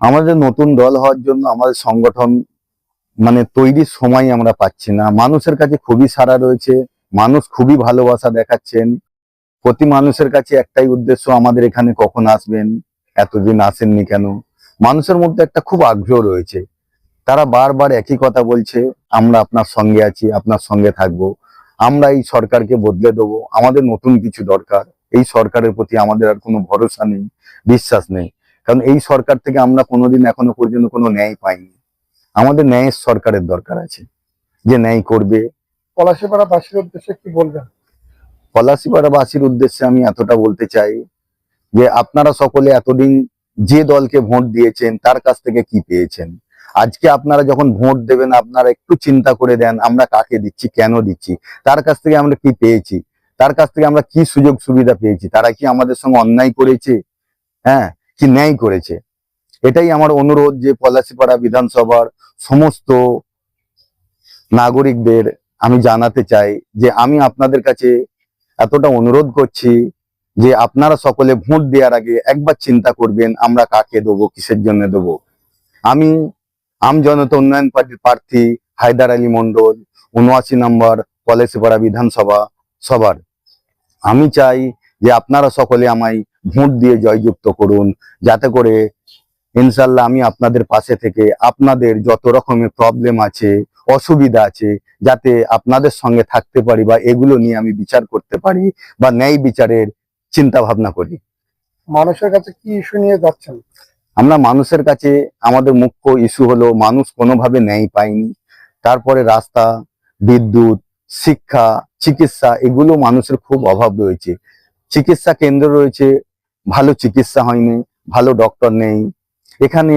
আমাদের নতুন দল হওয়ার জন্য আমাদের সংগঠন তৈরির সময় আমরা পাচ্ছি না। মানুষের কাছে খুবই সাড়া রয়েছে, মানুষ খুবই ভালোবাসা দেখাচ্ছেন। প্রতি মানুষের কাছে একটাই উদ্দেশ্য, আমাদের এখানে কখন আসবেন, এতদিন আসেননি কেন। মানুষের মধ্যে একটা খুব আগ্রহ রয়েছে, তারা বারবার একই কথা বলছে, আমরা আপনার সঙ্গে আছি, আপনার সঙ্গে থাকবো, আমরা এই সরকারকে বদলে দেবো, আমাদের নতুন কিছু দরকার। এই সরকারের প্রতি আমাদের আর কোনো ভরসা নেই, বিশ্বাস নেই, কারণ এই সরকার থেকে আমরা কোনোদিন এখনো পর্যন্ত কোনো ন্যায় পাইনি। আমাদের ন্যায়ের সরকারের দরকার আছে, যে ন্যায় করবে। পলাশীপাড়া বাসীর উদ্দেশ্যে কি বলবেন? পলাশীপাড়াবাসীর উদ্দেশ্যে আমি এতটা বলতে চাই যে আপনারা সকলে এতদিন যে দলকে ভোট দিয়েছেন তার কাছ থেকে কি পেয়েছেন। আজকে আপনারা যখন ভোট দেবেন আপনারা একটু চিন্তা করে দেন, আমরা কাকে দিচ্ছি, কেন দিচ্ছি, তার কাছ থেকে আমরা কি পেয়েছি, তার কাছ থেকে আমরা কি সুযোগ সুবিধা পেয়েছি। তারা কি আমাদের সঙ্গে অন্যায় করেছে, হ্যাঁ, কি ন্যায় করেছে? এটাই আমার অনুরোধ, যে পলাশীপাড়া বিধানসভার সমস্ত নাগরিকদের আমি জানাতে চাই যে আমি আপনাদের কাছে এতটা অনুরোধ করছি যে আপনারা সকলে ভোট দেওয়ার আগে একবার চিন্তা করবেন, আমরা কাকে দেবো, কিসের জন্য দেবো। আমি আম জনতা উন্নয়ন পার্টির প্রার্থী হায়দার আলী মন্ডল, ৭৯ নম্বর পলাশীপাড়া বিধানসভা সভার। আমি চাই যে আপনারা সকলে আমায় ভোট দিয়ে জয়যুক্ত করুন, যাতে করে ইনশাল্লাহ আমি আপনাদের পাশে থেকে আপনাদের যত রকমের প্রবলেম আছে, অসুবিধা আছে, যাতে আপনাদের সঙ্গে থাকতে পারি বা এগুলো নিয়ে আমি বিচার করতে পারি বা ন্যায় বিচারের চিন্তা ভাবনা করি। মানুষের কাছে কি ইস্যু নিয়ে যাচ্ছেন? আমরা মানুষের কাছে, আমাদের মুখ্য ইস্যু হলো মানুষ কোনোভাবে ন্যায় পায়নি। তারপরে রাস্তা, বিদ্যুৎ, শিক্ষা, চিকিৎসা, এগুলো মানুষের খুব অভাব রয়েছে। চিকিৎসা কেন্দ্র রয়েছে, ভালো চিকিৎসা হয়নি, ভালো ডক্টর নেই। এখানে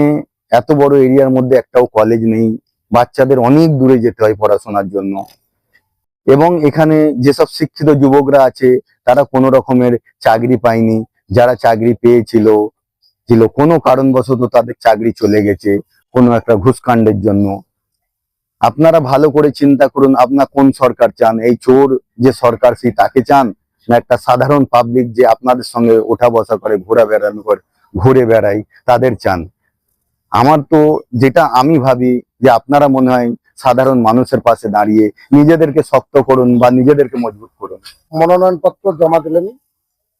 এত বড় এরিয়ার মধ্যে একটাও কলেজ নেই, বাচ্চাদের অনেক দূরে যেতে হয় পড়াশোনার জন্য। এবং এখানে যেসব শিক্ষিত যুবকরা আছে তারা কোনো রকমের চাকরি পায়নি, যারা চাকরি পেয়েছিল কোনো কারণবশত তাদের চাকরি চলে গেছে কোনো একটা ঘুষকাণ্ডের জন্য। আপনারা ভালো করে চিন্তা করুন, আপনার কোন সরকার চান? এই চোর যে সরকার সেই তাকে চান, না একটা সাধারণ পাবলিক যে আপনাদের সঙ্গে ওঠা বসা করে, ঘুরে বেড়াই, তাদের চান? আমার তো যেটা আমি ভাবি যে আপনারা মনে হয় সাধারণ মানুষের পাশে দাঁড়িয়ে নিজেদেরকে শক্ত করুন বা নিজেদেরকে মজবুত করুন। মনোনয়ন পত্র জমা দিলেন,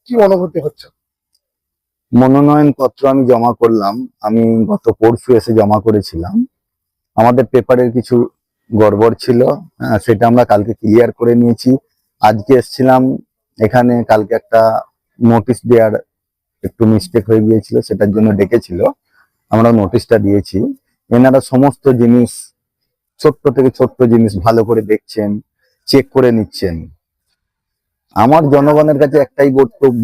কি অনুভূতি হচ্ছে? মনোনয়ন পত্র আমি জমা করলাম, আমি গত পরশু এসে জমা করেছিলাম। আমাদের পেপারের কিছু গড়বড় ছিল, সেটা আমরা কালকে ক্লিয়ার করে নিয়েছি। আজকে এসছিলাম এখানে, কালকে একটা নোটিশ দেওয়ার একটু মিস্টেক হয়ে গিয়েছিল, সেটার জন্য ডেকেছিল, আমরা নোটিশটা দিয়েছি। এনারা সমস্ত জিনিস, ছোট্ট থেকে ছোট্ট জিনিস ভালো করে দেখছেন, চেক করে নিচ্ছেন। আমার জনগণের কাছে একটাই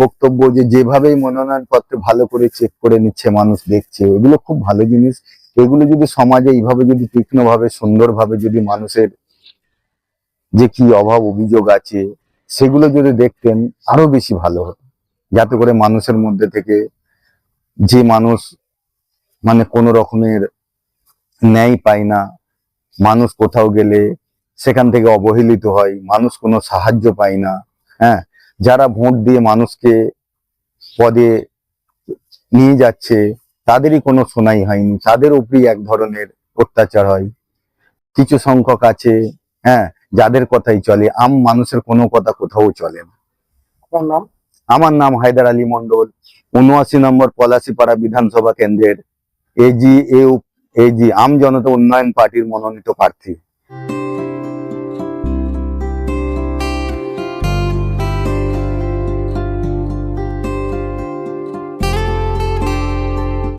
বক্তব্য, যে যেভাবেই মনোনয়ন পত্র ভালো করে চেক করে নিচ্ছে, মানুষ দেখছে, এগুলো খুব ভালো জিনিস। এগুলো যদি সমাজে এইভাবে যদি তীক্ষ্ণভাবে, সুন্দরভাবে যদি মানুষের যে কি অভাব অভিযোগ আছে সেগুলো যদি দেখতেন আরো বেশি ভালো হতো, যাতে করে মানুষের মধ্যে থেকে যে মানুষ কোনো রকমের ন্যায় পায় না, মানুষ কোথাও গেলে সেখান থেকে অবহেলিত হয়, মানুষ কোনো সাহায্য পায় না, হ্যাঁ, যারা ভোট দিয়ে মানুষকে পদে নিয়ে যাচ্ছে তাদেরই কোনো শোনাই হয়নি, তাদের উপরই এক ধরনের অত্যাচার হয়। কিছু সংখ্যক আছে, হ্যাঁ, যাদের কথাই চলে, আম মানুষের কোনো কথা কোথাও চলে না। আপনার নাম? আমার নাম হায়দার আলী মন্ডল, ৭৯ নম্বর পলাশীপাড়া বিধানসভা কেন্দ্রের এজি আম জনতা উন্নয়ন পার্টির মনোনীত প্রার্থী।